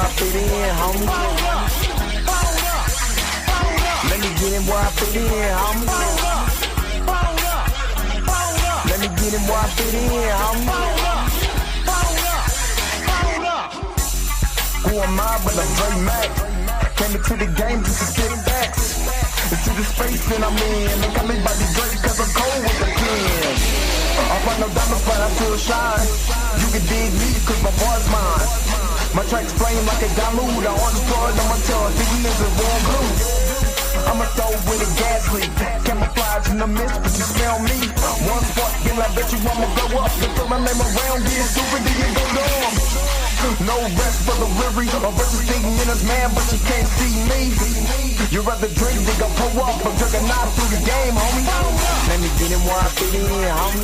I fit in, homie. Let me get in where I fit in, homie. Let me get in where I fit in, homie. Who am I but I'm Dre Mac? Came into the game just to spit facts. Into the space that I'm in. They got me by the Drake cause I'm cold with the pen. I run no diamonds but I still shine. You can dig me cause my bar's mine. My tracks flame like a dilute. I on the floor and I'ma tell Diggy is a warm glue. I'ma throw with a gas leak. Camouflage in the mist but you smell me. One spark then I bet you I'ma blow up. And throw my name around, get stupid, then you go dumb. No rest for the weary, or versus thinking in his man, but you can't see me. You rather drink, they gon' pull up, I'm drinking knife through the game, homie. Let me get in where I fit in, homie.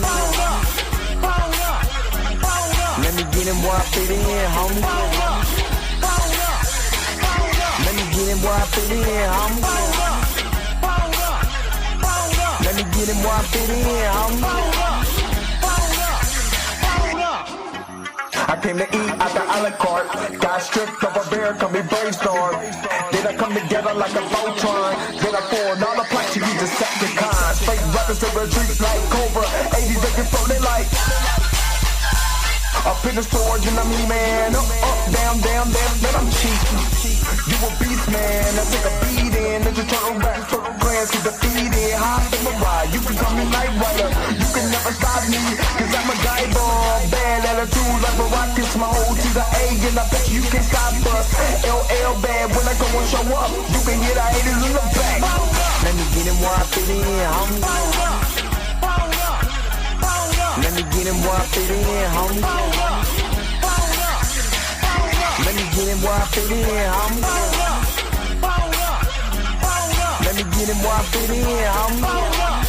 Let me get in where I fit in, homie. Let me get in where I fit in, homie. Let me get in where I fit in, homie. I came to eat at the a la carte. Got stripped of a bear, call me brainstorm. Then I come together like a Voltron. Then I poured all the plaques to use Decepticons. Fake rappers to retreat like Cobra. 80s they can float, they like up in the storage and I'm man. Up, down, then I'm cheap. You a beast, man. I take a beat in. Ninja turtle back, turtle clans get defeated. Hop in my ride. You can call me Night Rider. You can never stop me. Cause I'm a guy ball. Bad attitude like a rocket. My whole to the A. And I bet you can stop us. LL bad when I go and show up. You can hear the haters in the back. Let me get in where I fit in, homie. Let me get in where I fit in, homie. Let me get in where I fit in, homie. Let me get in where I fit in, homie.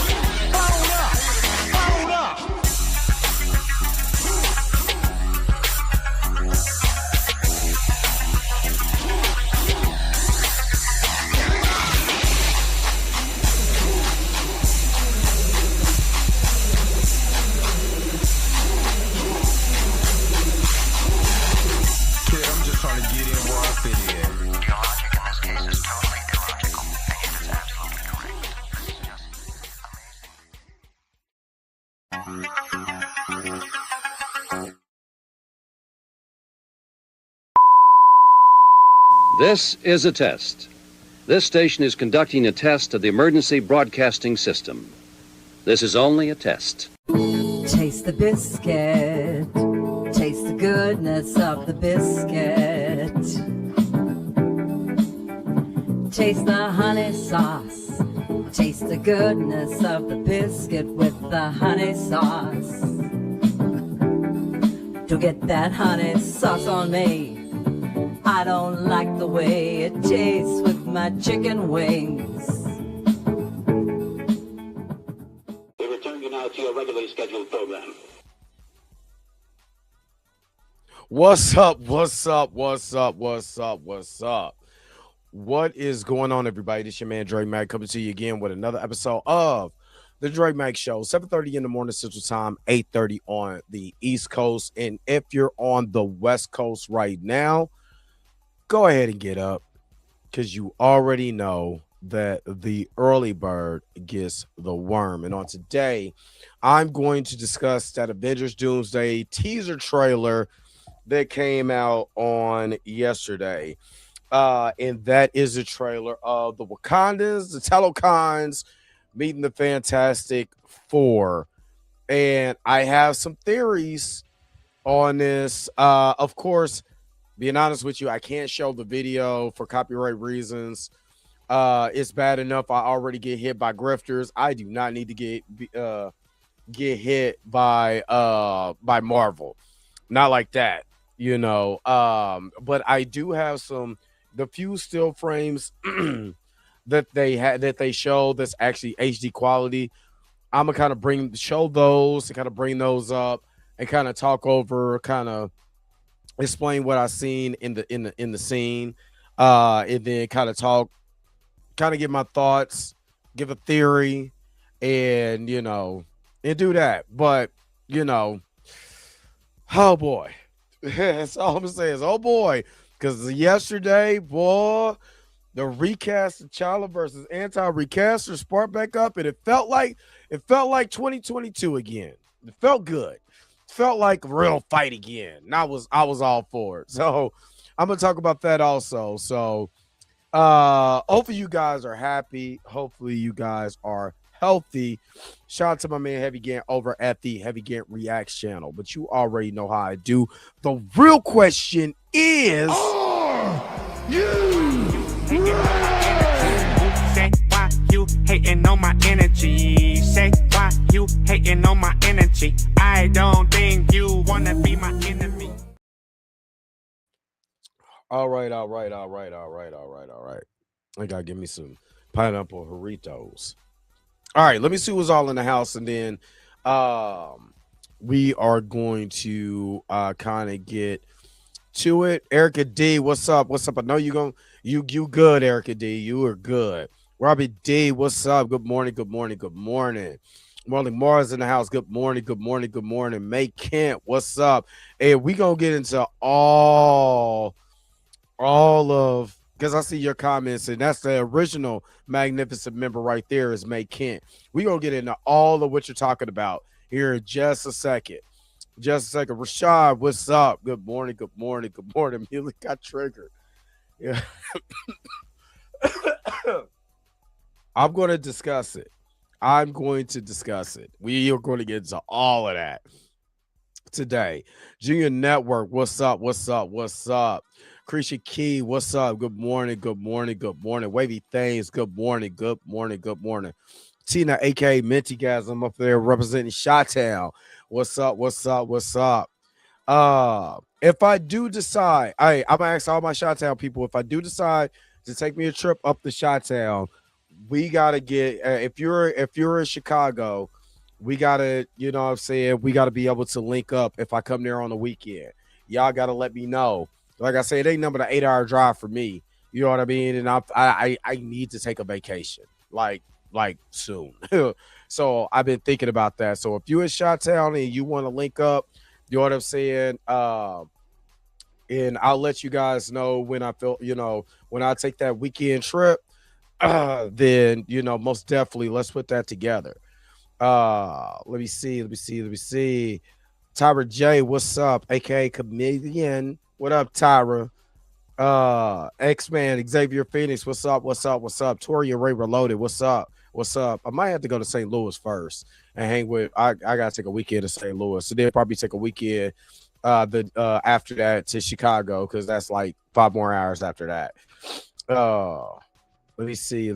This is a test. This station is conducting a test of the emergency broadcasting system. This is only a test. Taste the biscuit. Taste the goodness of the biscuit. Taste the honey sauce. Taste the goodness of the biscuit with the honey sauce. Don't get that honey sauce on me. I don't like the way it tastes with my chicken wings. We return you now to your regularly scheduled program. What's up? What is going on, everybody? This is your man, Dre Mac, coming to you again with another episode of the Dre Mac Show, 7:30 in the morning Central Time, 8:30 on the East Coast. And if you're on the West Coast right now, go ahead and get up, because you already know that the early bird gets the worm. And on today, I'm going to discuss that Avengers Doomsday teaser trailer that came out on yesterday. And that is a trailer of the Wakandans, the Talokans, meeting the Fantastic Four. And I have some theories on this. Of course, being honest with you, I can't show the video for copyright reasons. It's bad enough I already get hit by grifters. I do not need to get hit by Marvel. Not like that, you know. But I do have the few still frames that they show that's actually HD quality. I'm gonna kind of show those and kind of bring those up and kind of talk over, kind of explain what I've seen in the scene, and then kind of give my thoughts, give a theory, and do that. But oh boy, that's all I'm saying is, oh boy, Because yesterday, boy, the recast T'Challa versus anti-recaster sparked back up, and it felt like 2022 again. It felt good. It felt like a real fight again. And I was all for it. So I'm gonna talk about that also. So hopefully you guys are happy. Hopefully you guys are healthy. Shout out to my man Heavy Gant over at the Heavy Gant Reacts channel. But you already know how I do. The real question is, Say why you hating on my energy? Say why you hating on my energy? I don't think you wanna be my enemy. all right. I gotta give me some pineapple Doritos. All right, let me see who's all in the house, and then we are going to kind of get to it. Erica D, what's up? What's up? I know you good, Erica D. You are good. Robbie D, what's up? Good morning. Marley Mars in the house. Good morning. May Kent, what's up? Hey, we gonna get into all of, because I see your comments, and that's the original magnificent member right there is May Kent. We gonna get into all of what you're talking about here in just a second. Rashad, what's up? Good morning. Immediately got triggered. Yeah. I'm going to discuss it. We are going to get into all of that today. Junior Network, what's up? Krisha Key, what's up? Good morning. Wavy Things, good morning. Tina, aka Minty Guys, I'm up there representing Chi-Town. What's up? If I do decide, I'm gonna ask all my Chi-Town people, if I do decide to take me a trip up to Chi-Town, we gotta get if you're in Chicago, we gotta, you know what I'm saying, we gotta be able to link up if I come there on the weekend. Y'all gotta let me know. Like I said, it ain't number the 8-hour drive for me. You know what I mean? And I need to take a vacation. Like soon. So I've been thinking about that. So if you're in Chi-Town and you want to link up, you know what I'm saying? And I'll let you guys know when I feel, when I take that weekend trip, then, most definitely let's put that together. Let me see. Tyra J, what's up? AKA Comedian. What up, Tyra? X-Man, Xavier Phoenix, what's up? Tori and Ray Reloaded, what's up? I might have to go to St. Louis first and hang with. I gotta take a weekend to St. Louis, so then probably take a weekend after that to Chicago, because that's like 5 more hours after that. Let me see.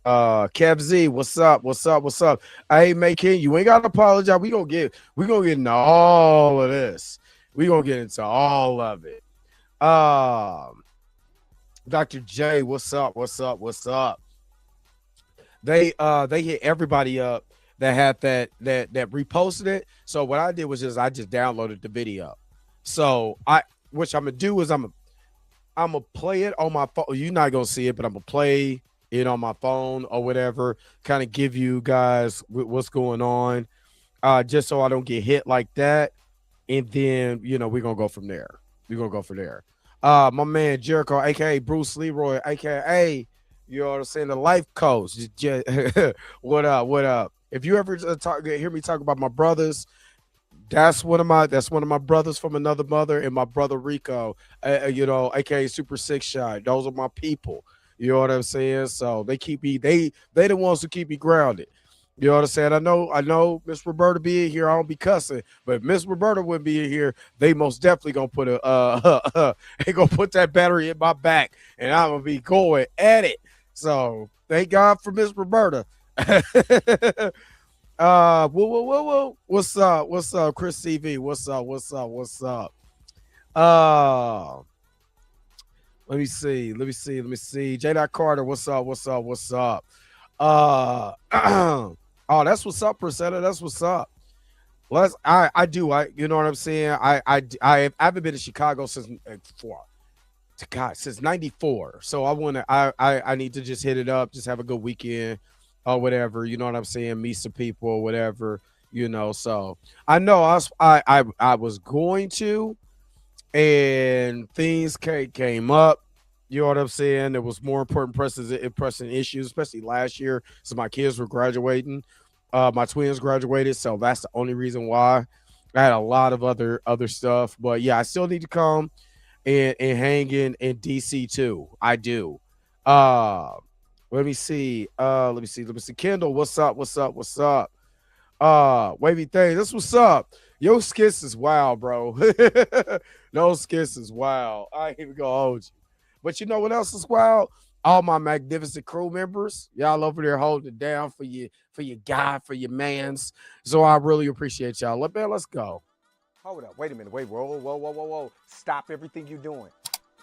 Kev Z, what's up? Hey, Makin, you ain't gotta apologize. We gonna get into all of this. We gonna get into all of it. Dr. J, what's up? They hit everybody up that had that reposted it. So what I did was I just downloaded the video. So what I'm gonna do is I'm gonna play it on my phone. You're not gonna see it, but I'm gonna play it on my phone or whatever. Kind of give you guys what's going on, just so I don't get hit like that. And then we're gonna go from there. My man Jericho, aka Bruce Leroy, aka you know what I'm saying, the life coach. What up? If you ever hear me talk about my brothers, that's one of my brothers from another mother, and my brother Rico, aka Super Six Shot. Those are my people. You know what I'm saying? So they keep me. They the ones who keep me grounded. You know what I'm saying? I know Miss Roberta be in here. I don't be cussing, but if Miss Roberta wouldn't be in here, they most definitely gonna put they gonna put that battery in my back, and I'm gonna be going at it. So thank God for Miss Roberta. Whoa. What's up, Chris TV? What's up? Let me see. J. Carter, what's up? Oh, that's what's up, Priscilla. That's what's up. Well, you know what I'm saying? I haven't been to Chicago since since '94. So I need to just hit it up, just have a good weekend or whatever. You know what I'm saying? Meet some people or whatever. So I know I was going to, and things came up. You know what I'm saying? There was more important pressing issues, especially last year, so my kids were graduating. My twins graduated, so that's the only reason why. I had a lot of other stuff, but yeah, I still need to come and hang in DC too. I do. Uh, let me see. Kendall, what's up? Wavy thing. This what's up. Your skits is wild, bro. Those skits is wild. I ain't even gonna hold you. But you know what else is wild? All my magnificent crew members. Y'all over there holding it down for your guy, for your mans. So I really appreciate y'all. Let's go. Hold up. Wait a minute. Wait. Whoa. Stop everything you're doing.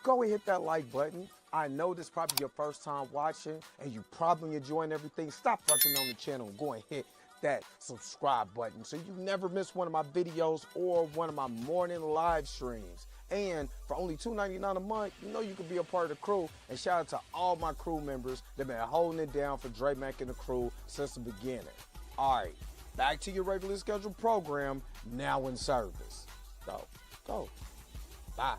Go and hit that like button. I know this is probably your first time watching and you probably enjoying everything. Stop fucking on the channel and go and hit that subscribe button so you never miss one of my videos or one of my morning live streams. And for only $2.99 a month, you know you can be a part of the crew. And shout out to all my crew members that been holding it down for Dre Mack and the crew since the beginning. All right, back to your regularly scheduled program, now in service. Go. Bye.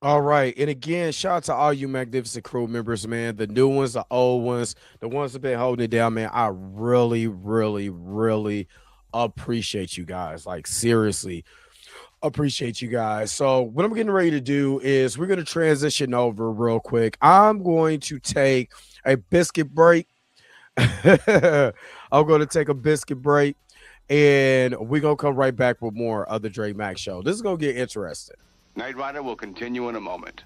All right. And again, shout out to all you magnificent crew members, man. The new ones, the old ones, the ones that been holding it down, man. I really, really, really appreciate you guys. Like, seriously, appreciate you guys. So what I'm getting ready to do is we're going to transition over real quick. I'm going to take a biscuit break. I'm going to take a biscuit break, and we're going to come right back with more of the Dre Mack Show. This is going to get interesting. Knight Rider will continue in a moment.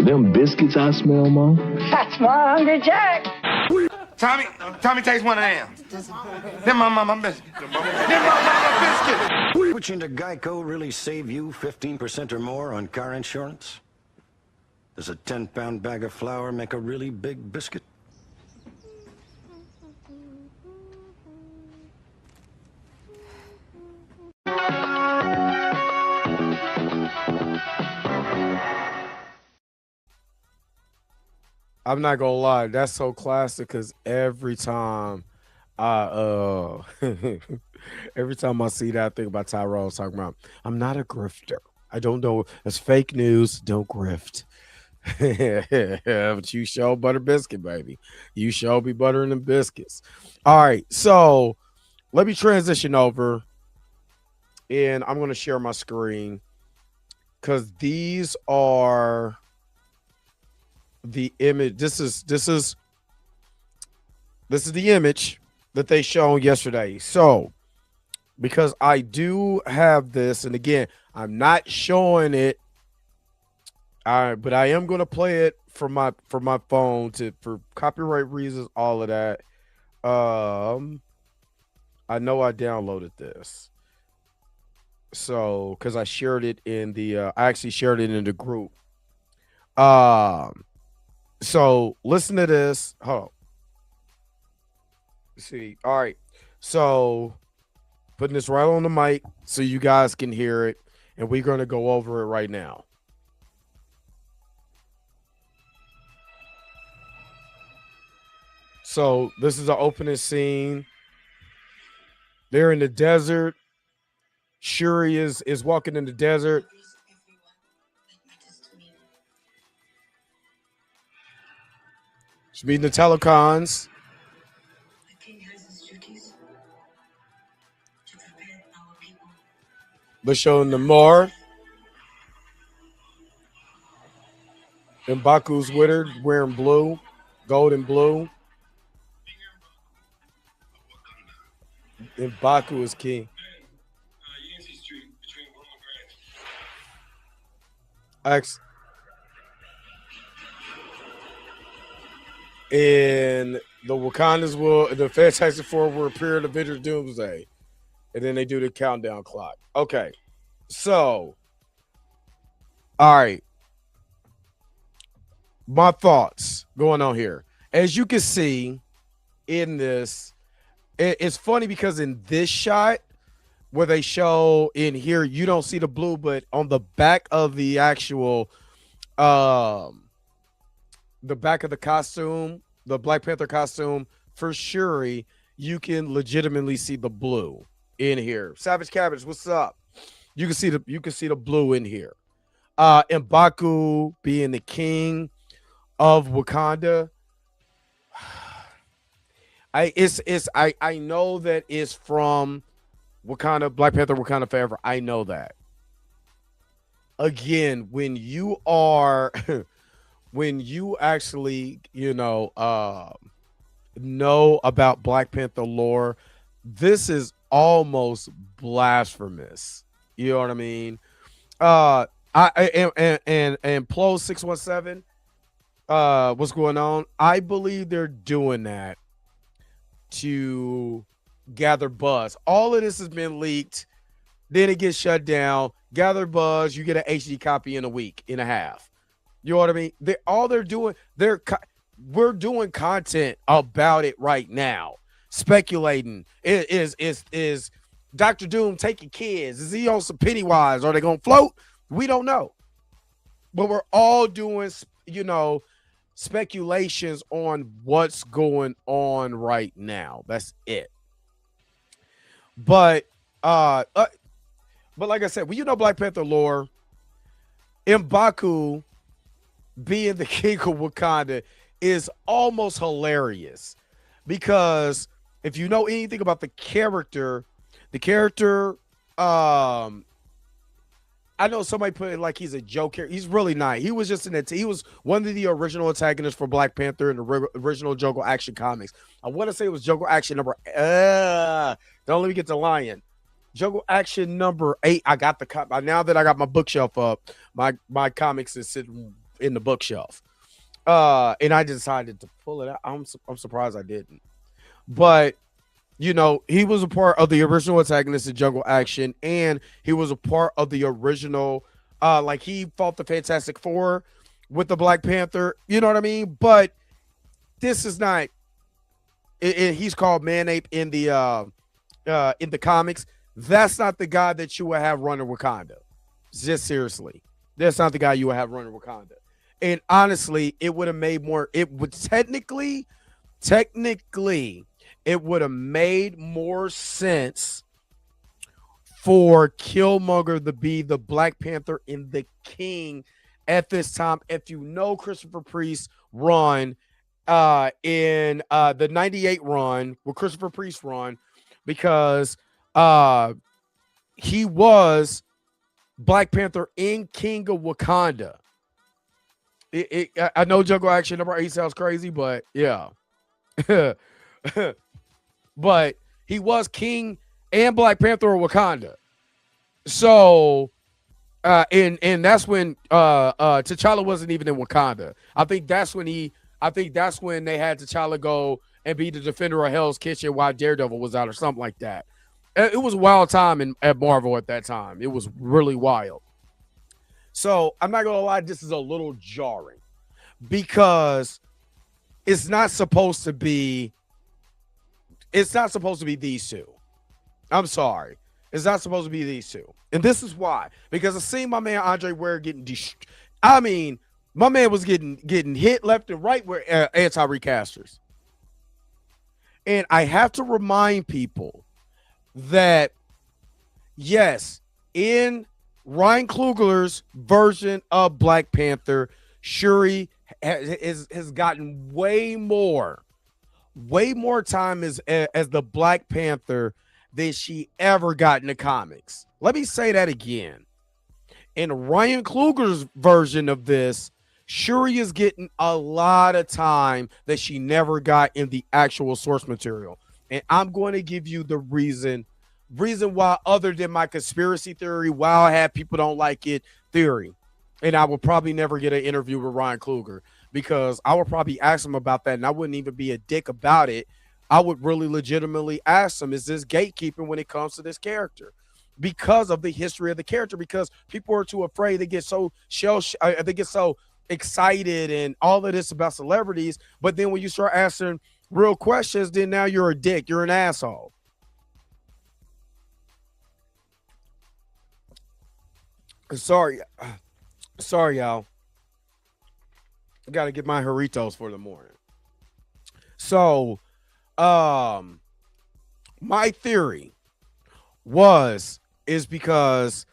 Them biscuits I smell, Mom. That's my Hungry Jack. Tommy takes one of them. Them my mama biscuit. Them my mama biscuit. Switching to Geico really save you 15% or more on car insurance? Does a 10-pound bag of flour make a really big biscuit? I'm not gonna lie, that's so classic because every time I every time I see that, I think about Tyrone talking about I'm not a grifter. I don't know. It's fake news. Don't grift. But you show butter biscuit, baby. You show be buttering them biscuits. All right, so let me transition over, and I'm gonna share my screen because these are the image. This is the image that they shown yesterday. So because I do have this, and again, I'm not showing it, but I am going to play it for my phone for copyright reasons, all of that. I know I downloaded this, so because I shared it in the I actually shared it in the group. So listen to this. Hold on. See, all right. So putting this right on the mic so you guys can hear it, and we're going to go over it right now. So this is the opening scene. They're in the desert. Shuri is walking in the desert. She's meeting the telecons. The king has his duties to prepare our people. They're showing Namor. And Baku's with her, wearing blue, gold and blue. M'Baku is king. X. And the the Fantastic Four will appear in Avengers Doomsday. And then they do the countdown clock. Okay. So, all right. My thoughts going on here. As you can see in this, it's funny because in this shot where they show in here, you don't see the blue, but on the back of the actual, the back of the costume, the Black Panther costume for Shuri, you can legitimately see the blue in here. Savage Cabbage, what's up? You can see the blue in here. M'Baku being the king of Wakanda. I know that it's from Wakanda, Black Panther, Wakanda Forever. I know that. Again, when you actually, know about Black Panther lore, this is almost blasphemous. You know what I mean? And Plo 617, what's going on? I believe they're doing that to gather buzz. All of this has been leaked, then it gets shut down. Gather buzz, you get an HD copy in a week and a half. You know what I mean? We're doing content about it right now, speculating. Is Dr. Doom taking kids? Is he on some Pennywise? Are they gonna float? We don't know, but we're all doing, speculations on what's going on right now. That's it. But like I said, when Black Panther lore, M'Baku being the king of Wakanda is almost hilarious, because if you know anything about the character, I know somebody put it like he's a joker. He's really not. He was just he was one of the original antagonists for Black Panther in the original Jogo Action comics. I want to say it was Jogo Action number. Don't let me get to lying. Jogo Action number 8. I got the now that I got my bookshelf up. My comics is sitting in the bookshelf. And I decided to pull it out. I'm surprised I didn't. But he was a part of the original antagonist in Jungle Action, and he was a part of the original, like he fought the Fantastic Four with the Black Panther. You know what I mean? But this is not. He's called Man-Ape in the comics. That's not the guy that you would have running Wakanda. Just seriously, that's not the guy you would have running Wakanda. And honestly, it would have made more. It would technically. It would have made more sense for Killmonger to be the Black Panther and the King at this time. If you know Christopher Priest's run in the 98 run, with Christopher Priest run, because he was Black Panther and King of Wakanda. I know Jungle Action number 8 sounds crazy, but yeah. But he was King and Black Panther of Wakanda. So, and that's when T'Challa wasn't even in Wakanda. I think that's when they had T'Challa go and be the defender of Hell's Kitchen while Daredevil was out or something like that. It was a wild time at Marvel at that time. It was really wild. So I'm not gonna lie, this is a little jarring because it's not supposed to be these two. I'm sorry. It's not supposed to be these two. And this is why. Because I seen my man Andre Ware getting my man was getting hit left and right with anti-recasters. And I have to remind people that, yes, in Ryan Coogler's version of Black Panther, Shuri has gotten way more time as the Black Panther than she ever got in the comics. Let me say that again. In Ryan Coogler's version of this, Shuri is getting a lot of time that she never got in the actual source material. And I'm going to give you the reason why, other than my conspiracy theory, why I have people don't like it theory. And I will probably never get an interview with Ryan Kluger because I would probably ask him about that, and I wouldn't even be a dick about it. I would really legitimately ask him, is this gatekeeping when it comes to this character? Because of the history of the character, because people are too afraid. They get so they get so excited and all of this about celebrities, but then when you start asking real questions, then now you're a dick. You're an asshole. Sorry, y'all. I gotta get my Doritos for the morning. So, my theory is because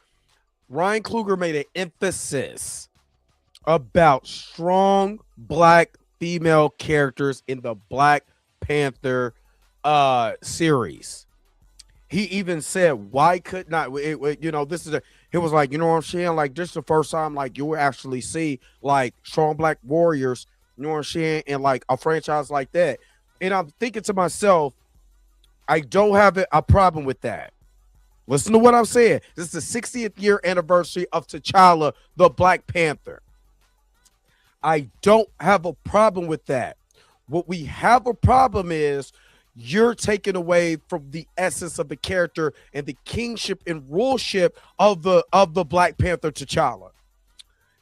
Ryan Kluger made an emphasis about strong black female characters in the Black Panther series. He even said, why could not, this is it was like, you know what I'm saying? Like, this is the first time, like, you will actually see, like, strong black warriors, you know what I'm saying? And, like, a franchise like that. And I'm thinking to myself, I don't have a problem with that. Listen to what I'm saying. This is the 60th year anniversary of T'Challa, the Black Panther. I don't have a problem with that. What we have a problem is you're taking away from the essence of the character and the kingship and ruleship of the Black Panther T'Challa.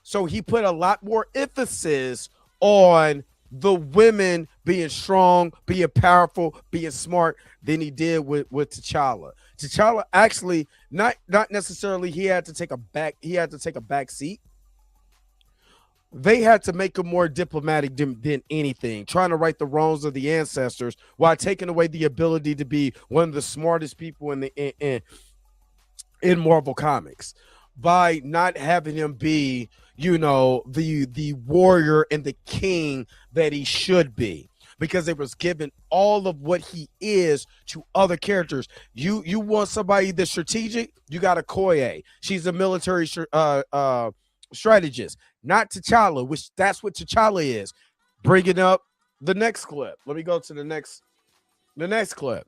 So he put a lot more emphasis on the women being strong, being powerful, being smart than he did with T'Challa. T'Challa actually not necessarily he had to take a back seat. They had to make him more diplomatic than anything, trying to right the wrongs of the ancestors while taking away the ability to be one of the smartest people in Marvel Comics by not having him be, the warrior and the king that he should be, because it was given all of what he is to other characters. You want somebody that's strategic, you got Okoye. She's a military strategist. Not T'Challa, which that's what T'Challa is. Bringing up the next clip. Let me go to the next clip.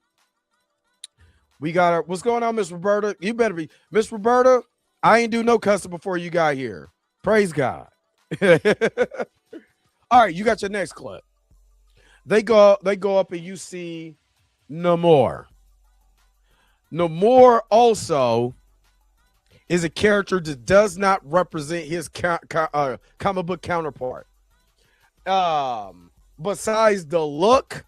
We got her. What's going on, Miss Roberta? You better be Miss Roberta. I ain't do no cussing before you got here. Praise God. All right, you got your next clip. They go up and you see Namor. Namor also is a character that does not represent his comic book counterpart. Besides the look,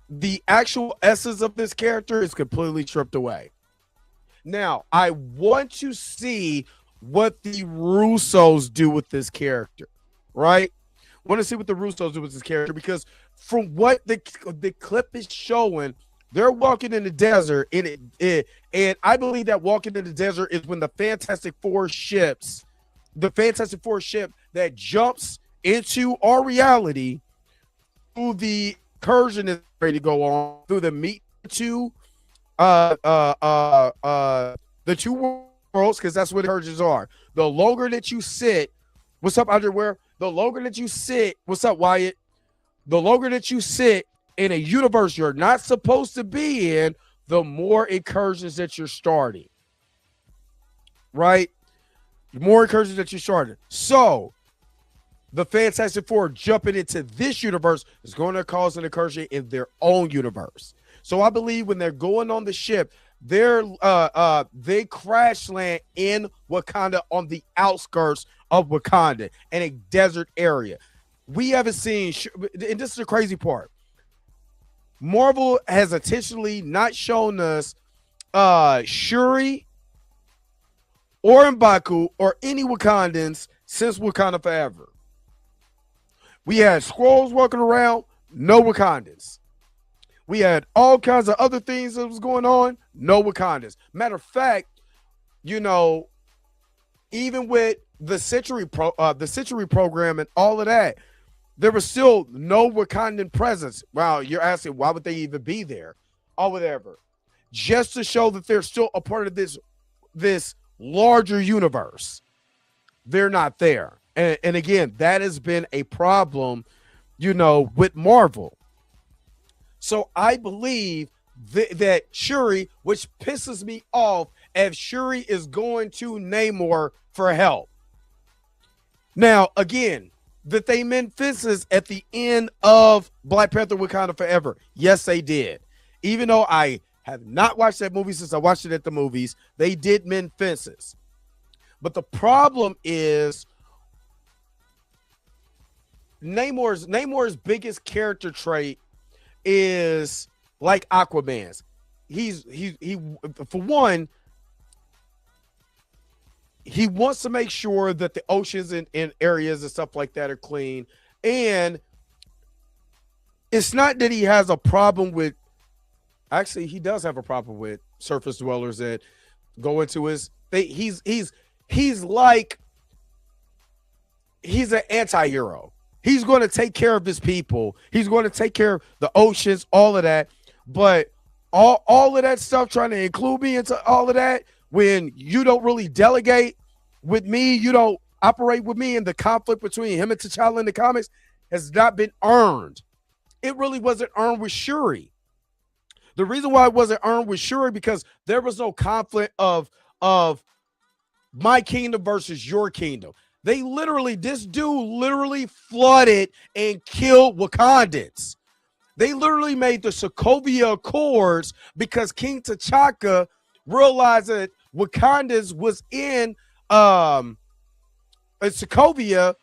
the actual essence of this character is completely stripped away. Now, I want to see what the Russos do with this character, right? I want to see what the Russos do with this character, because from what the clip is showing, they're walking in the desert, and I believe that walking in the desert is when the Fantastic Four ship that jumps into our reality through the incursion is ready to go on through the the two worlds, because that's what incursions are. The longer that you sit, what's up, Underwear? The longer that you sit, what's up, Wyatt? The longer that you sit in a universe you're not supposed to be in, the more incursions that you're starting. Right? The more incursions that you're starting. So, the Fantastic Four jumping into this universe is going to cause an incursion in their own universe. So, I believe when they're going on the ship, they crash land in Wakanda, on the outskirts of Wakanda, in a desert area. We haven't seen, and this is the crazy part, Marvel has intentionally not shown us Shuri or M'Baku or any Wakandans since Wakanda Forever. We had Skrulls walking around, no Wakandans. We had all kinds of other things that was going on, no Wakandans. Matter of fact, even with the Century program and all of that, there was still no Wakandan presence. Wow, you're asking why would they even be there or whatever? Just to show that they're still a part of this larger universe. They're not there. And again, that has been a problem, with Marvel. So I believe that Shuri, which pisses me off, if Shuri is going to Namor for help. Now, again, that they meant fences at the end of Black Panther Wakanda Forever. Yes, they did. Even though I have not watched that movie since I watched it at the movies, they did mend fences. But the problem is Namor's biggest character trait is like Aquaman's. He for one, he wants to make sure that the oceans and areas and stuff like that are clean. And it's not that he has a problem with, actually, he does have a problem with surface dwellers that go into his, he's an anti-hero. He's going to take care of his people. He's going to take care of the oceans, all of that. But all of that stuff, trying to include me into all of that, when you don't really delegate with me, you don't operate with me, and the conflict between him and T'Challa in the comics has not been earned. It really wasn't earned with Shuri. The reason why it wasn't earned with Shuri, because there was no conflict of my kingdom versus your kingdom. This dude literally flooded and killed Wakandans. They literally made the Sokovia Accords because King T'Chaka realized that Wakandans was in Sokovia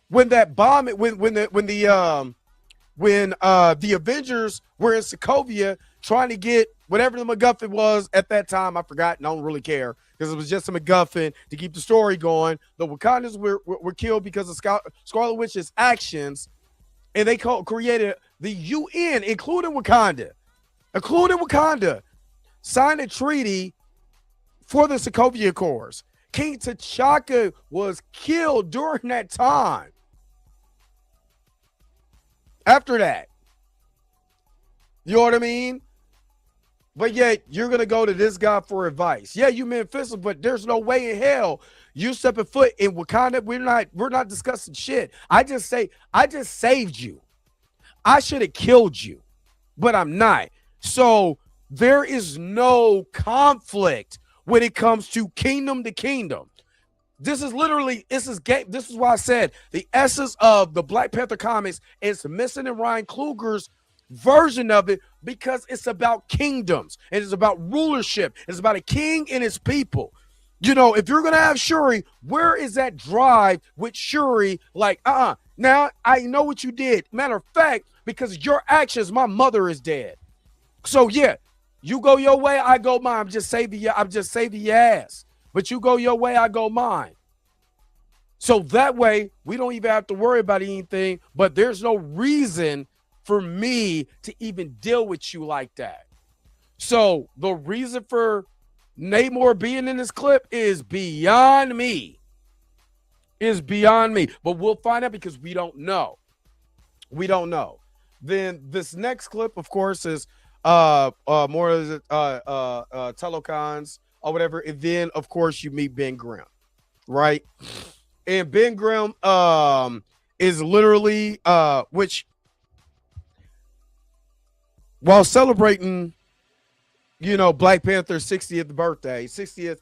when that bomb, when the Avengers were in Sokovia trying to get whatever the MacGuffin was at that time. I forgot, and I don't really care because it was just a MacGuffin to keep the story going. The Wakandans were killed because of Scarlet Witch's actions, and they created the UN, including Wakanda, signed a treaty for the Sokovia Accords. King T'Chaka was killed during that time. After that, you know what I mean? But yet you're gonna go to this guy for advice. Yeah, you meant fist, but there's no way in hell you stepping foot in Wakanda. We're not discussing shit. I just saved you. I should have killed you, but I'm not. So there is no conflict when it comes to kingdom to kingdom. This is why I said the essence of the Black Panther comics is missing in Ryan Coogler's version of it, because it's about kingdoms and it's about rulership. It's about a king and his people. You know, if you're gonna have Shuri, where is that drive with Shuri? Like, now I know what you did. Matter of fact, because of your actions, my mother is dead. So yeah, you go your way, I go mine. I'm just saving your ass. But you go your way, I go mine. So that way, we don't even have to worry about anything, but there's no reason for me to even deal with you like that. So the reason for Namor being in this clip is beyond me. But we'll find out because we don't know. Then this next clip, of course, is more of the telecons or whatever. And then, of course, you meet Ben Grimm, right? And Ben Grimm is literally, which, while celebrating, Black Panther's 60th birthday, 60th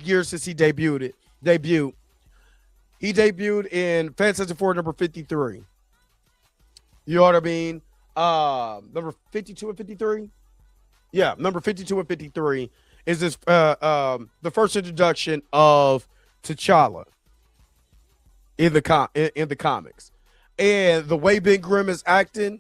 year since he debuted. He debuted in Fantastic Four number 53. You know what I mean? Number 52 and 53? Yeah, number 52 and 53 is this the first introduction of T'Challa in the comics. And the way Ben Grimm is acting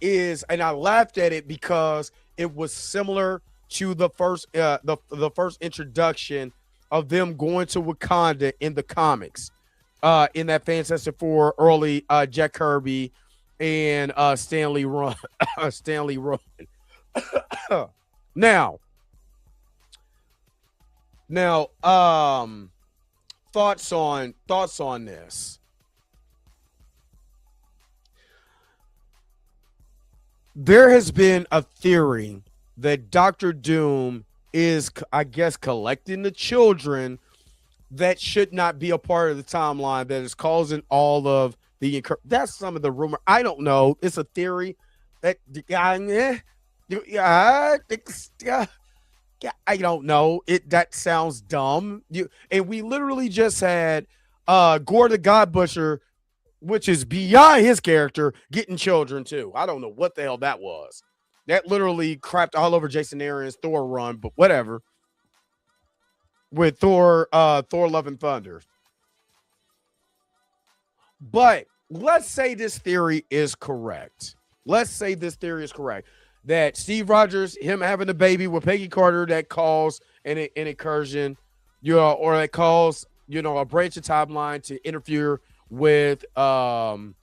is, and I laughed at it because it was similar to the first the first introduction of them going to Wakanda in the comics, in that Fantastic Four early Jack Kirby and Stanley Run. Now, thoughts on this. There has been a theory that Dr. Doom is, I guess, collecting the children that should not be a part of the timeline, that is causing all of That's some of the rumor. I don't know. It's a theory that I don't know. That sounds dumb. And we literally just had Gore the God Butcher, which is beyond his character, getting children too. I don't know what the hell that was. That literally crapped all over Jason Aaron's Thor run, but whatever. With Thor Love and Thunder. But let's say this theory is correct. That Steve Rogers, him having a baby with Peggy Carter, that caused an incursion, or that caused, a branch of timeline to interfere with Dr.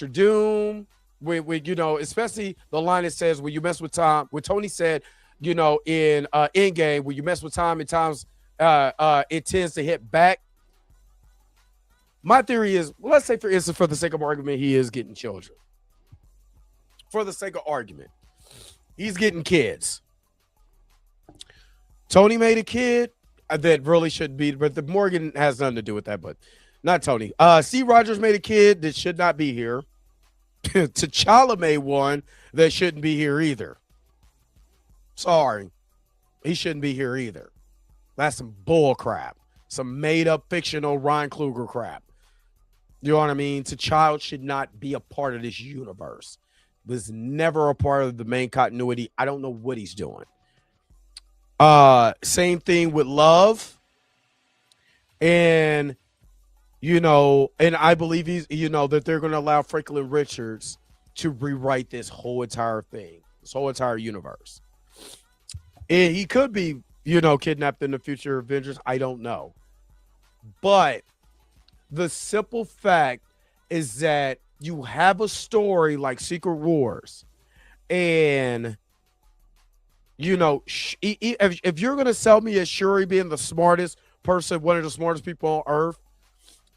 Doom, with especially the line that says, when you mess with time, what Tony said, in Endgame, when you mess with time, at times it tends to hit back. My theory is, let's say, for instance, for the sake of argument, he is getting children. For the sake of argument, he's getting kids. Tony made a kid that really shouldn't be, but the Morgan has nothing to do with that, but not Tony. Steve Rogers made a kid that should not be here. T'Challa made one that shouldn't be here either. Sorry. He shouldn't be here either. That's some bull crap. Some made-up fictional Ryan Kluger crap. You know what I mean? T'Challa should not be a part of this universe. Was never a part of the main continuity. I don't know what he's doing. Same thing with Love. And, and I believe he's, that they're going to allow Franklin Richards to rewrite this whole entire thing, this whole entire universe. And he could be, kidnapped in the future Avengers. I don't know. But the simple fact is that you have a story like Secret Wars, and if you're gonna sell me as Shuri being the smartest person, one of the smartest people on Earth,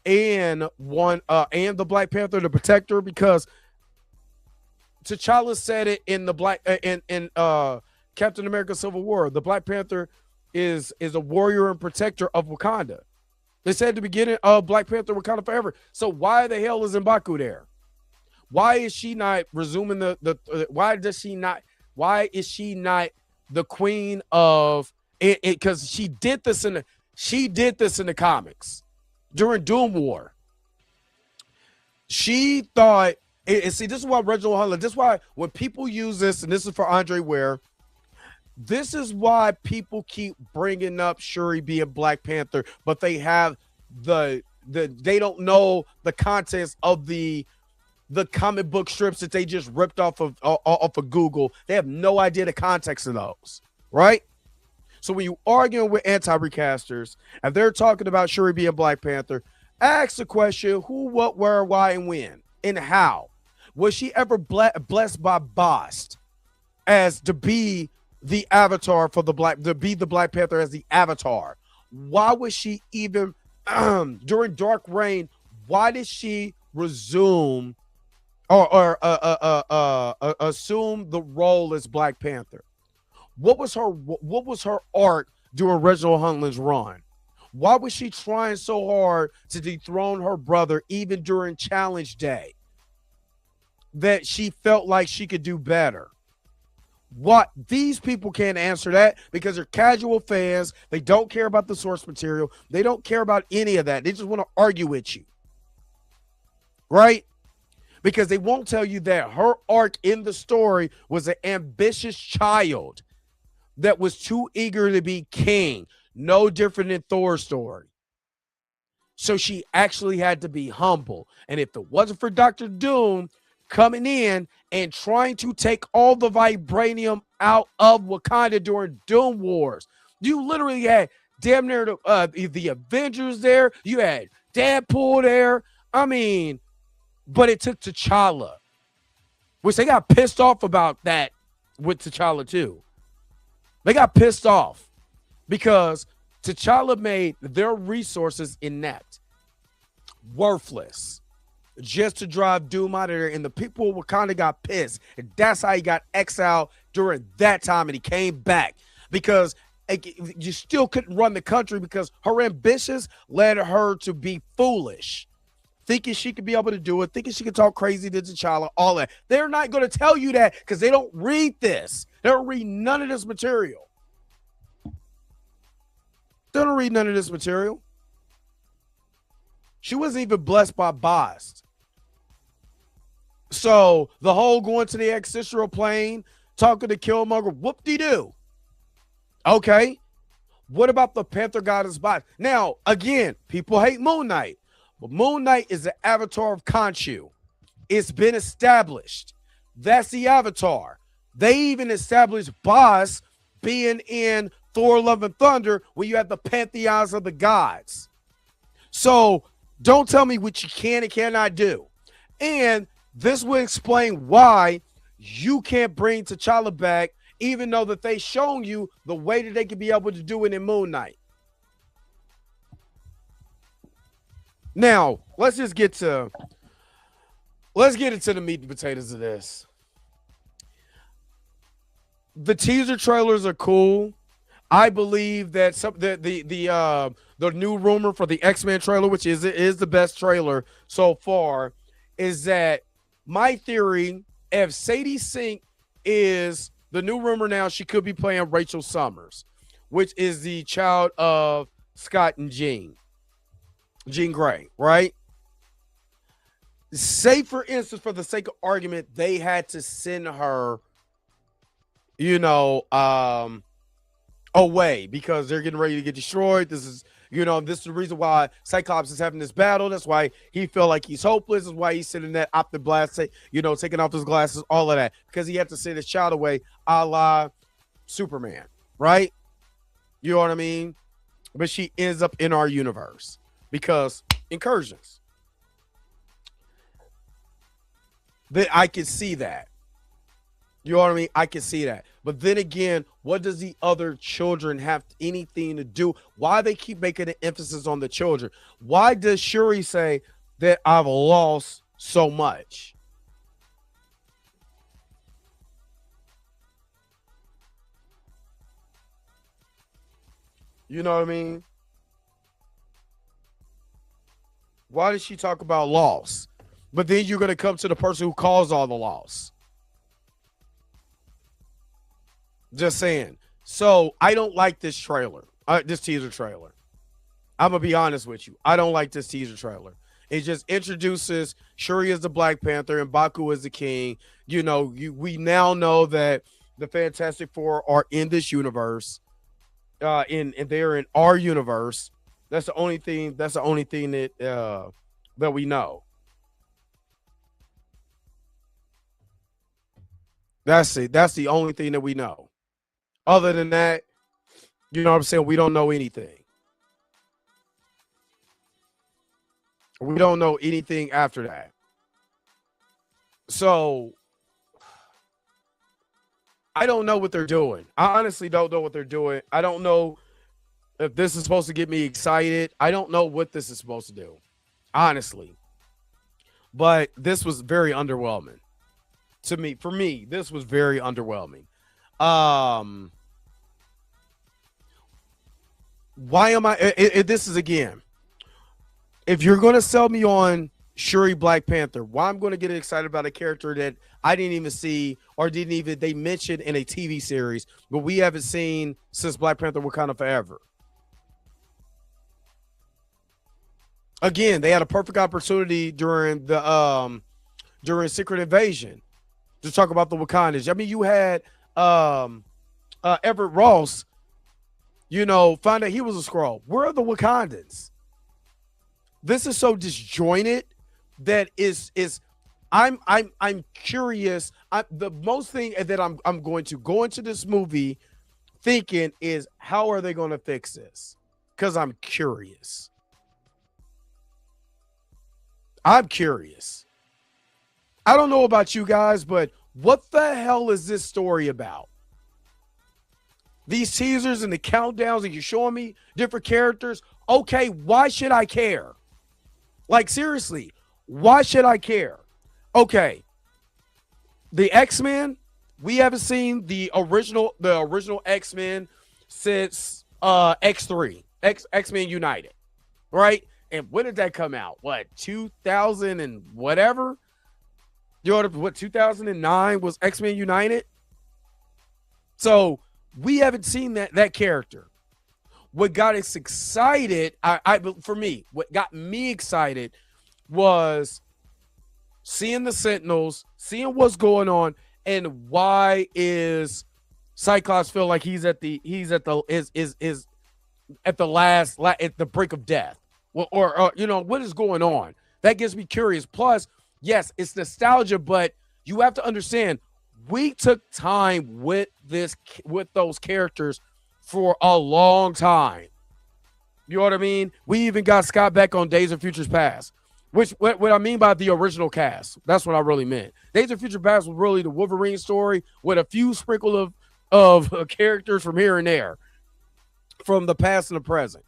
and the Black Panther, the protector, because T'Challa said it in the Captain America: Civil War, the Black Panther is a warrior and protector of Wakanda. They said at the beginning of Black Panther, Wakanda Forever. So why the hell is M'Baku there? Why is she not resuming why is she not the queen of it? Because she did this in the comics during Doom War. She thought, and see, this is why Reginald Hunter, this is why when people use this, and this is for Andre Ware, this is why people keep bringing up Shuri being Black Panther, but they have they don't know the contents of the comic book strips that they just ripped off of Google. They have no idea the context of those, right? So when you arguing with anti-recasters and they're talking about Shuri being Black Panther, ask the question: who, what, where, why, and when, and how. Was she ever blessed by Bast as to be the avatar for the Black Panther as the avatar? Why was she even during Dark Reign? Why did she resume or assume the role as Black Panther? What was her arc during Reginald Huntley's run? Why was she trying so hard to dethrone her brother even during Challenge Day that she felt like she could do better? What? These people can't answer that because they're casual fans. They don't care about the source material. They don't care about any of that. They just want to argue with you, right? Because they won't tell you that her arc in the story was an ambitious child that was too eager to be king. No different than Thor's story. So she actually had to be humble. And if it wasn't for Dr. Doom coming in and trying to take all the vibranium out of Wakanda during Doom Wars, you literally had damn near the Avengers there. You had Deadpool there. I mean, but it took T'Challa, which they got pissed off about that with T'Challa too. They got pissed off because T'Challa made their resources inept, worthless, just to drive Doom out of there. And the people of Wakanda got pissed. And that's how he got exiled during that time. And he came back because you still couldn't run the country because her ambitions led her to be foolish. thinking she could be able to do it, thinking she could talk crazy to T'Challa, all that. They're not going to tell you that because they don't read this. They don't read none of this material. They don't read none of this material. She wasn't even blessed by Bast. So the whole going to the extraterrestrial plane, talking to Killmonger, whoop-de-doo. Okay. What about the Panther Goddess Bast? Now, again, people hate Moon Knight. But Moon Knight is the avatar of Khonshu. It's been established. That's the avatar. They even established Bast being in Thor Love and Thunder when you have the pantheons of the gods. So don't tell me what you can and cannot do. And this will explain why you can't bring T'Challa back, even though that they shown you the way that they could be able to do it in Moon Knight. Now, let's get into the meat and potatoes of this. The teaser trailers are cool. I believe that the new rumor for the X-Men trailer, which is the best trailer so far, is that my theory, if Sadie Sink is the new rumor now, she could be playing Rachel Summers, which is the child of Scott and Jean Grey, right? Say, for instance, for the sake of argument, they had to send her, away because they're getting ready to get destroyed. This is the reason why Cyclops is having this battle. That's why he felt like he's hopeless. That's why he's sitting that optic blast, taking off his glasses, all of that, because he had to send his child away, a la Superman, right? You know what I mean? But she ends up in our universe because incursions. Then I can see that. You know what I mean? I can see that. But then again, what does the other children have anything to do? Why they keep making an emphasis on the children? Why does Shuri say that I've lost so much? You know what I mean? Why does she talk about loss? But then you're going to come to the person who caused all the loss. Just saying. So I don't like this trailer, this teaser trailer. I'm going to be honest with you. I don't like this teaser trailer. It just introduces Shuri as the Black Panther and Baku as the king. We now know that the Fantastic Four are in this universe. And they're in our universe. That's the only thing that we know. That's it. That's the only thing that we know. Other than that, you know what I'm saying? We don't know anything. We don't know anything after that. So I don't know what they're doing. I honestly don't know what they're doing. I don't know if this is supposed to get me excited. I don't know what this is supposed to do, honestly. But this was very underwhelming to me. For me, this was very underwhelming. Why am I this is, again, if you're going to sell me on Shuri Black Panther, why I'm going to get excited about a character that I didn't even see or they mentioned in a TV series, but we haven't seen since Black Panther Wakanda Forever. Again, they had a perfect opportunity during Secret Invasion to talk about the Wakandans. I mean, you had Everett Ross, find out he was a Skrull. Where are the Wakandans? This is so disjointed that I'm curious. The most thing that I'm going to go into this movie thinking is, how are they going to fix this? Because I'm curious. I'm curious. I don't know about you guys, but what the hell is this story about? These teasers and the countdowns, and you're showing me different characters. Okay, why should I care? Like, seriously, why should I care? Okay, the X-Men, we haven't seen the original X-Men since X3, X-Men United, right? and when did that come out? What, 2000 and whatever? You know what? 2009 was X-Men United. So we haven't seen that character. What got us excited, for me, what got me excited was seeing the Sentinels, seeing what's going on, and why is Cyclops feel like he's at the brink of death, or you know, what is going on? That gets me curious. Plus, yes, it's nostalgia, but you have to understand we took time with those characters for a long time. You know what I mean? We even got Scott back on Days of Futures Past, which what I mean by the original cast. That's what I really meant. Days of Future Past was really the Wolverine story with a few sprinkle of characters from here and there, from the past and the present.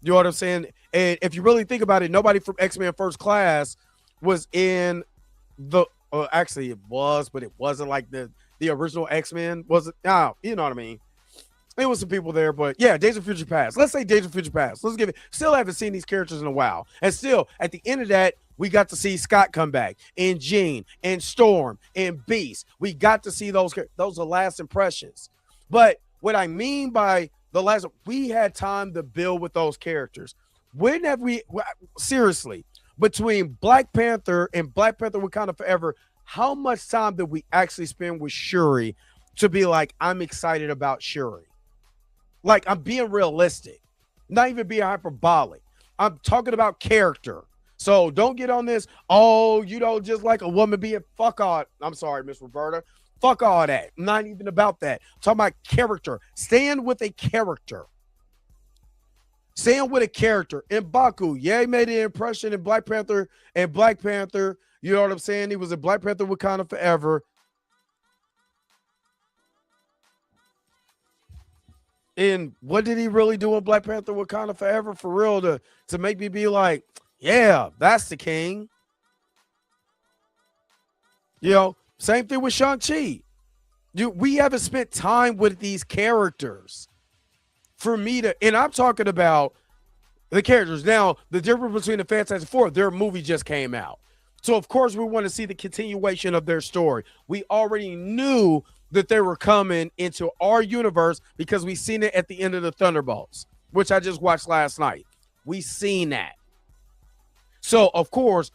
You know what I'm saying? And if you really think about it, nobody from X-Men First Class was in the actually it was, but it wasn't like the original X-Men. Was it? No, you know what I mean? There was some people there, but yeah, Days of Future Past. Let's say Days of Future Past. Let's give it. Still haven't seen these characters in a while. And still, at the end of that, we got to see Scott come back, and Jean, and Storm, and Beast. We got to see those are last impressions. But what I mean by the last, we had time to build with those characters. When have we, seriously, between Black Panther and Black Panther Wakanda Forever, how much time did we actually spend with Shuri to be like, I'm excited about Shuri? Like, I'm being realistic, not even being hyperbolic. I'm talking about character. So don't get on this, oh, you know, just like a woman being, fuck all. I'm sorry, Miss Roberta. Fuck all that. I'm not even about that. I'm talking about character. Stand with a character. Stand with a character. And Baku, yeah, he made an impression in Black Panther and Black Panther. You know what I'm saying? He was in Black Panther Wakanda Forever. And what did he really do in Black Panther Wakanda Forever for real to make me be like, yeah, that's the king? You know, same thing with Shang-Chi. We haven't spent time with these characters for me to, and I'm talking about the characters. Now, the difference between the Fantastic Four, their movie just came out. So, of course, we want to see the continuation of their story. We already knew that they were coming into our universe because we seen it at the end of the Thunderbolts, which I just watched last night. We seen that. So, of course,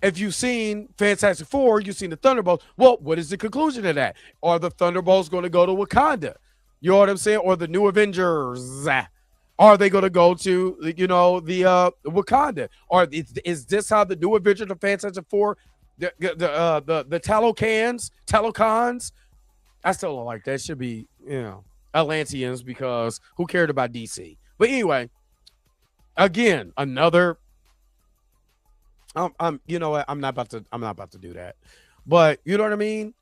if you've seen Fantastic Four, you've seen the Thunderbolts. Well, what is the conclusion of that? Are the Thunderbolts going to go to Wakanda? You know what I'm saying? Or the new Avengers? Are they going to go to, you know, the Wakanda? Or is this how the new Avengers of Fantastic Four, the Talocans? I still don't like that. It should be, you know, Atlanteans, because who cared about DC? But anyway, again, another. You know what? I'm not about to do that. But you know what I mean?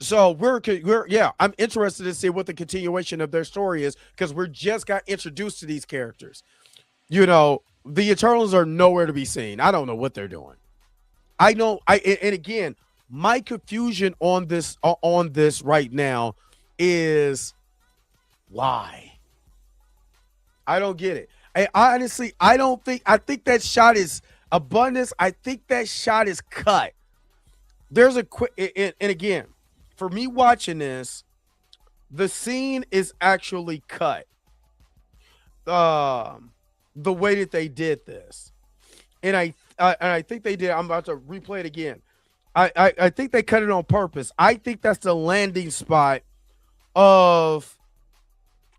So we're I'm interested to see what the continuation of their story is, because we're just got introduced to these characters. You know, the Eternals are nowhere to be seen. I don't know what they're doing. And again, my confusion on this right now is why? I don't get it. I think that shot is abundance. I think that shot is cut. There's a quick, and again, for me watching this, the scene is actually cut. The way that they did this, and I think they did. I'm about to replay it again. I think they cut it on purpose. I think that's the landing spot of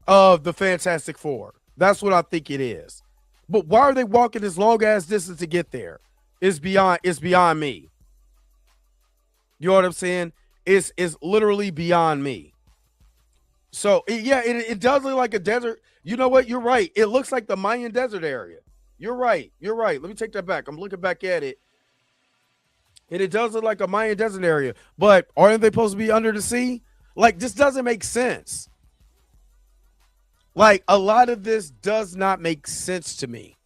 the Fantastic Four. That's what I think it is. But why are they walking this long ass distance to get there? It's beyond me. You know what I'm saying? It's literally beyond me. So it does look like a desert. You know what? You're right. It looks like the Mayan desert area. You're right. Let me take that back. I'm looking back at it. And it does look like a Mayan desert area. But aren't they supposed to be under the sea? Like, this doesn't make sense. Like, a lot of this does not make sense to me.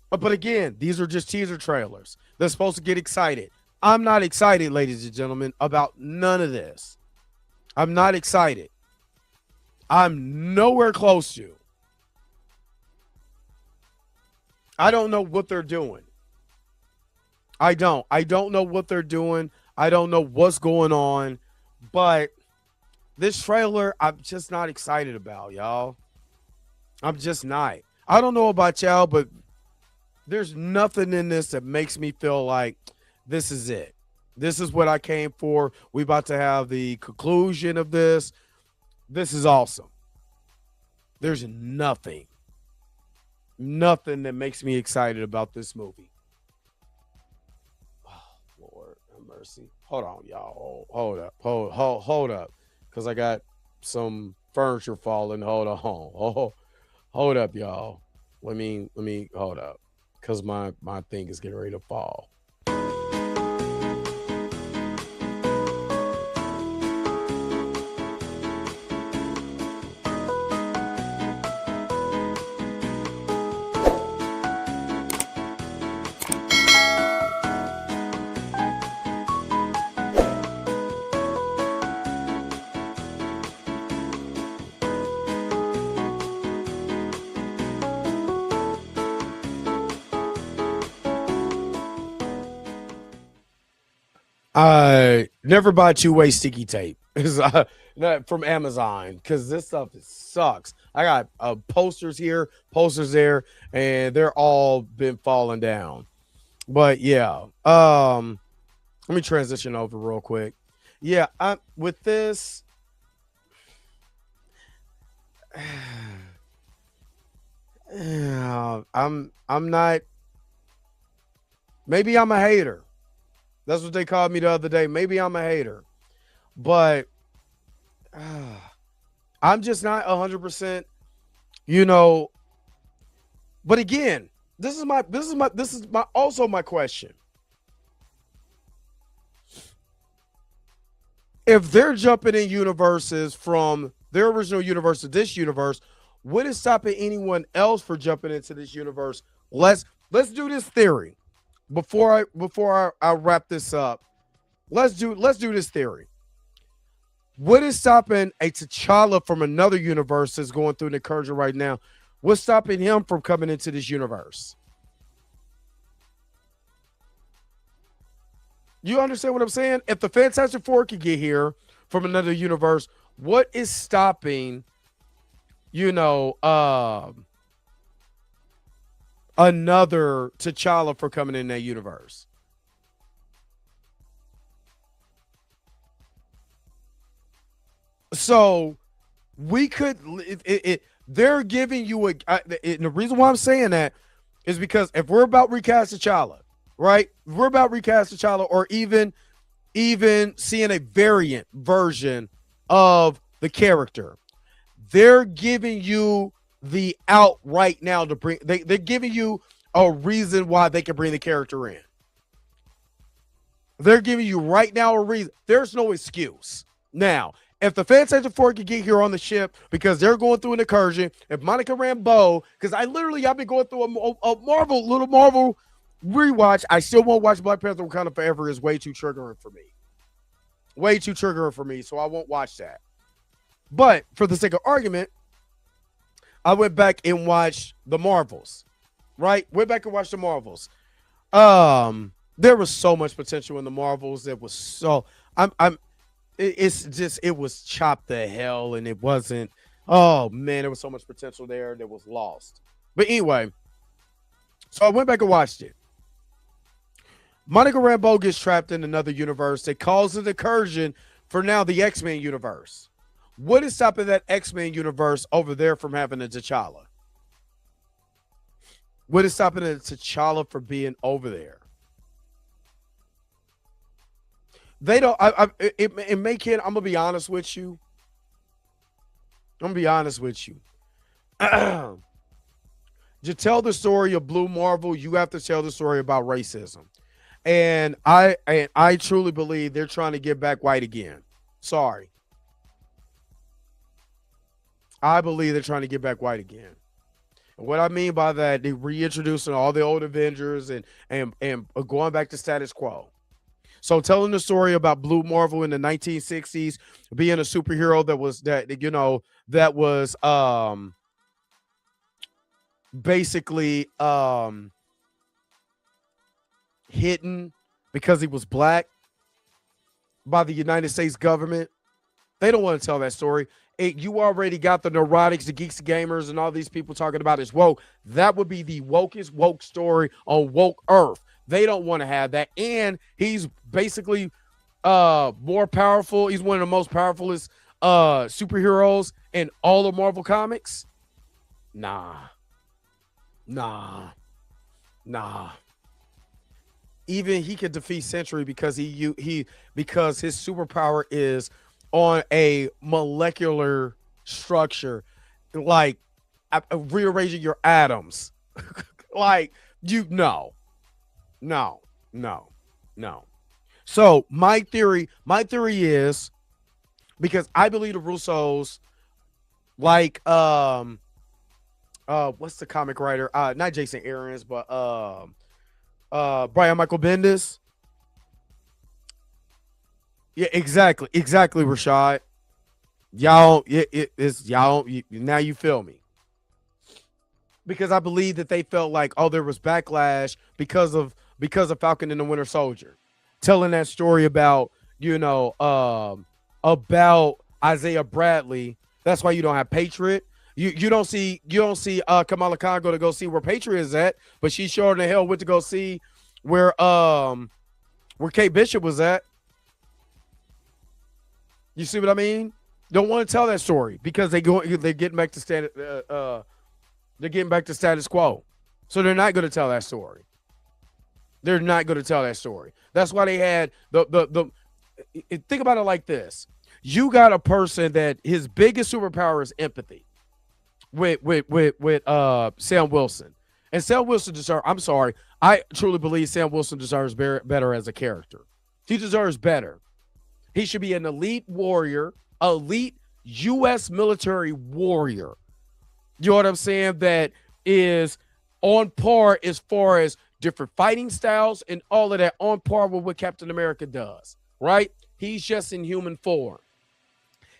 But again, these are just teaser trailers. They're supposed to get excited. I'm not excited, ladies and gentlemen, about none of this. I'm not excited. I'm nowhere close to. I don't know what they're doing. I don't know what they're doing. I don't know what's going on, but this trailer, I'm just not excited about, y'all. I'm just not. I don't know about y'all, but there's nothing in this that makes me feel like this is it. This is what I came for. We about to have the conclusion of this. This is awesome. There's nothing that makes me excited about this movie. Oh, Lord have mercy. Hold on, y'all. Hold up. Hold up. Because I got some furniture falling. Hold on. Hold up, y'all. Let me hold up. Because my thing is getting ready to fall. Never buy two-way sticky tape from Amazon because this stuff sucks. I got posters here, posters there, and they're all been falling down. But yeah, let me transition over real quick. Yeah, with this, I'm not. Maybe I'm a hater. That's what they called me the other day. Maybe I'm a hater, but I'm just not 100%. But again, this is also my question. If they're jumping in universes from their original universe to this universe, what is stopping anyone else for jumping into this universe? Let's do this theory. Before I wrap this up, let's do this theory. What is stopping a T'Challa from another universe that's going through an incursion right now? What's stopping him from coming into this universe? You understand what I'm saying? If the Fantastic Four can get here from another universe, what is stopping, another T'Challa for coming in that universe? So we could. They're giving you and the reason why I'm saying that is because if we're about recast T'Challa, right? We're about recast T'Challa, or even seeing a variant version of the character. They're giving you the out right now to bring. They're giving you a reason why they can bring the character in. They're giving you right now a reason. There's no excuse. Now, if the Fantastic Four can get here on the ship because they're going through an incursion, if Monica Rambeau, because I've been going through a little Marvel rewatch. I still won't watch Black Panther Wakanda Forever. Is way too triggering for me. Way too triggering for me, so I won't watch that. But for the sake of argument, I went back and watched the Marvels. Right? Went back and watched the Marvels. There was so much potential in the Marvels. It was so it was chopped to hell, and it wasn't. Oh man, there was so much potential there that was lost. But anyway, so I went back and watched it. Monica Rambeau gets trapped in another universe that causes an incursion for now the X-Men universe. What is stopping that X-Men universe over there from having a T'Challa? What is stopping a T'Challa from being over there? They don't. It make it. I'm gonna be honest with you. To tell the story of Blue Marvel, you have to tell the story about racism, and I truly believe they're trying to get back white again. Sorry, I believe they're trying to get back white again. And what I mean by that, they reintroducing all the old Avengers and going back to status quo. So telling the story about Blue Marvel in the 1960s being a superhero that basically hidden because he was black by the United States government. They don't want to tell that story. You already got the neurotics, the geeks, the gamers, and all these people talking about it's woke. That would be the wokest woke story on woke earth. They don't want to have that. And he's basically more powerful. He's one of the most powerfulest superheroes in all of Marvel Comics. Nah. Even he could defeat Sentry because because his superpower is on a molecular structure, like rearranging your atoms. Like no. So my theory is, because I believe the Russos, like what's the comic writer? Not Jason Aaron's, but Brian Michael Bendis. Yeah, exactly, Rashad. Y'all, now you feel me. Because I believe that they felt like, oh, there was backlash because of Falcon and the Winter Soldier, telling that story about about Isaiah Bradley. That's why you don't have Patriot. You don't see Kamala Khan go to go see where Patriot is at, but she sure in the hell went to go see where Kate Bishop was at. You see what I mean? Don't want to tell that story because they're getting back to status quo. So they're not going to tell that story. That's why they had think about it like this. You got a person that his biggest superpower is empathy with Sam Wilson. And Sam Wilson I truly believe Sam Wilson deserves better as a character. He deserves better. He should be an elite warrior, elite U.S. military warrior. You know what I'm saying? That is on par as far as different fighting styles and all of that, on par with what Captain America does, right? He's just in human form.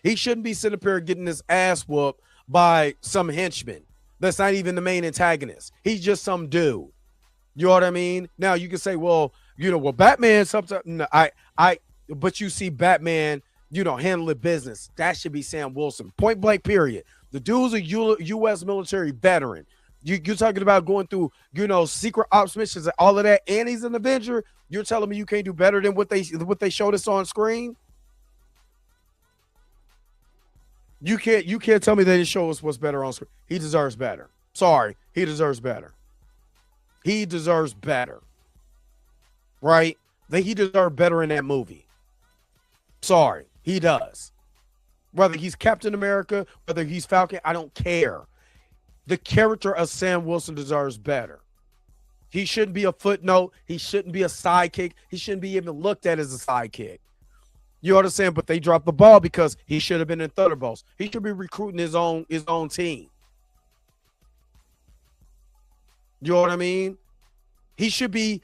He shouldn't be sitting up here getting his ass whooped by some henchman that's not even the main antagonist. He's just some dude. You know what I mean? Now you can say, well, Batman sometimes. No, but you see Batman, handling business. That should be Sam Wilson. Point blank, period. The dude's a U.S. military veteran. You're talking about going through, secret ops missions and all of that, and he's an Avenger. You're telling me you can't do better than what they showed us on screen? You can't tell me they didn't show us what's better on screen. He deserves better. Sorry, he deserves better. He deserves better. Right? He deserved better in that movie. Sorry, he does. Whether he's Captain America, whether he's Falcon, I don't care. The character of Sam Wilson deserves better. He shouldn't be a footnote. He shouldn't be a sidekick. He shouldn't be even looked at as a sidekick. You know what I'm saying? But they dropped the ball because he should have been in Thunderbolts. He should be recruiting his own team. You know what I mean? He should be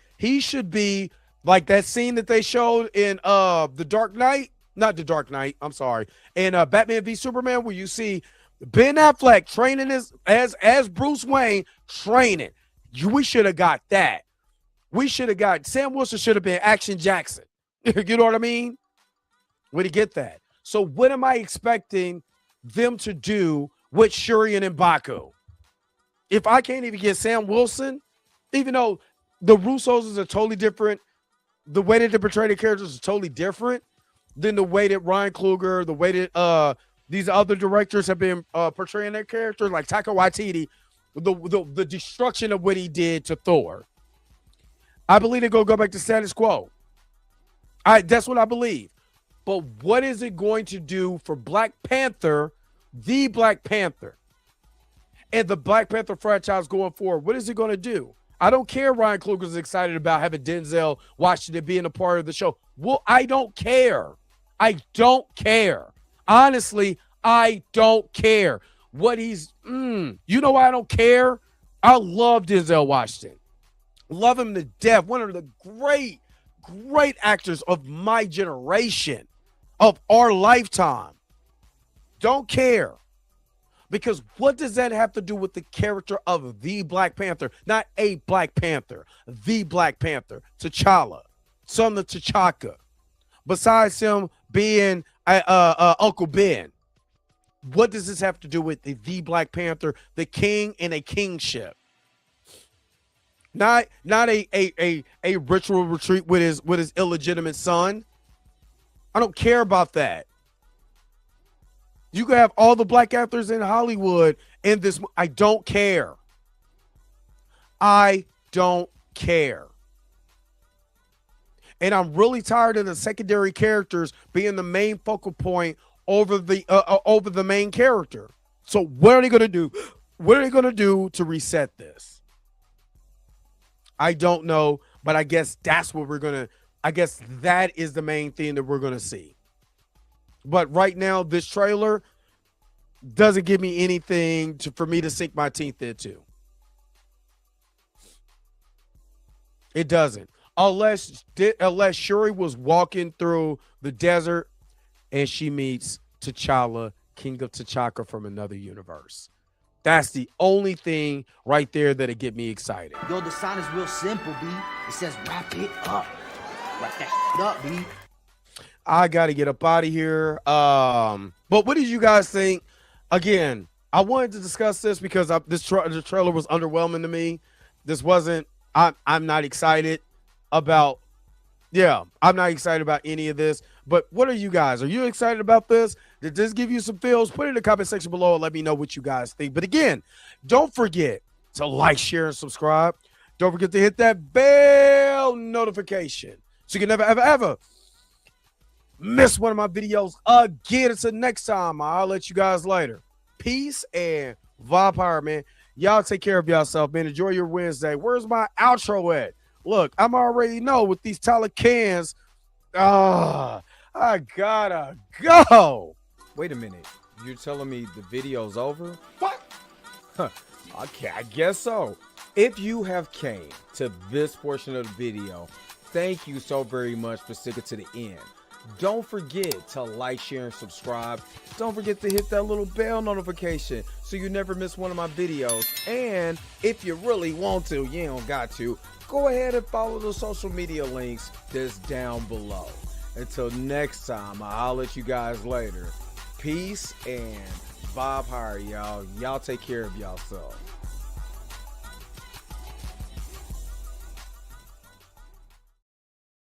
like that scene that they showed in The Dark Knight. Not The Dark Knight, I'm sorry. In Batman v Superman, where you see Ben Affleck training as Bruce Wayne training. We should have got that. Sam Wilson should have been Action Jackson. You know what I mean? We to get that. So what am I expecting them to do with Shuri and M'Baku? If I can't even get Sam Wilson, even though the Russos is a totally different, the way that they portray the characters is totally different than the way that Ryan Coogler, the way that these other directors have been portraying their characters, like Taika Waititi, the destruction of what he did to Thor. I believe they're going to go back to status quo. That's what I believe. But what is it going to do for Black Panther, the Black Panther, and the Black Panther franchise going forward? What is it going to do? I don't care Ryan Coogler is excited about having Denzel Washington being a part of the show. Well, I don't care. Honestly, I don't care what he's. You know why I don't care? I love Denzel Washington. Love him to death. One of the great actors of my generation, of our lifetime. Don't care. Because what does that have to do with the character of the Black Panther? Not a Black Panther, the Black Panther, T'Challa, son of T'Chaka. Besides him being Uncle Ben, what does this have to do with the Black Panther, the king and a kingship? Not a ritual retreat with his illegitimate son. I don't care about that. You can have all the black actors in Hollywood in this. I don't care. I don't care. And I'm really tired of the secondary characters being the main focal point over the main character. So what are they going to do? What are they going to do to reset this? I don't know, but I guess that's what we're going to, I guess that is the main thing that we're going to see. But right now, this trailer doesn't give me anything for me to sink my teeth into. It doesn't. Unless Shuri was walking through the desert and she meets T'Challa, King of T'Chaka from another universe. That's the only thing right there that'll get me excited. Yo, the sign is real simple, B. It says wrap it up. Wrap that up, B. I got to get up out of here. But what did you guys think? Again, I wanted to discuss this because the trailer was underwhelming to me. This wasn't, I'm not excited about, I'm not excited about any of this. But what are you guys? Are you excited about this? Did this give you some feels? Put it in the comment section below and let me know what you guys think. But again, don't forget to like, share, and subscribe. Don't forget to hit that bell notification so you can never, ever, ever miss one of my videos again. Until next time, I'll let you guys later. Peace and vibe, man. Y'all take care of yourself, man. Enjoy your Wednesday. Where's my outro at? Look, I'm already know with these Talikans. I gotta go. Wait a minute. You're telling me the video's over? What? Okay, I guess so. If you have came to this portion of the video, thank you so very much for sticking to the end. Don't forget to like, share, and subscribe. Don't forget to hit that little bell notification so you never miss one of my videos. And if you really want to, you don't got to, go ahead and follow the social media links that's down below. Until next time, I'll let you guys later. Peace and vibe higher, y'all. Y'all take care of yourself.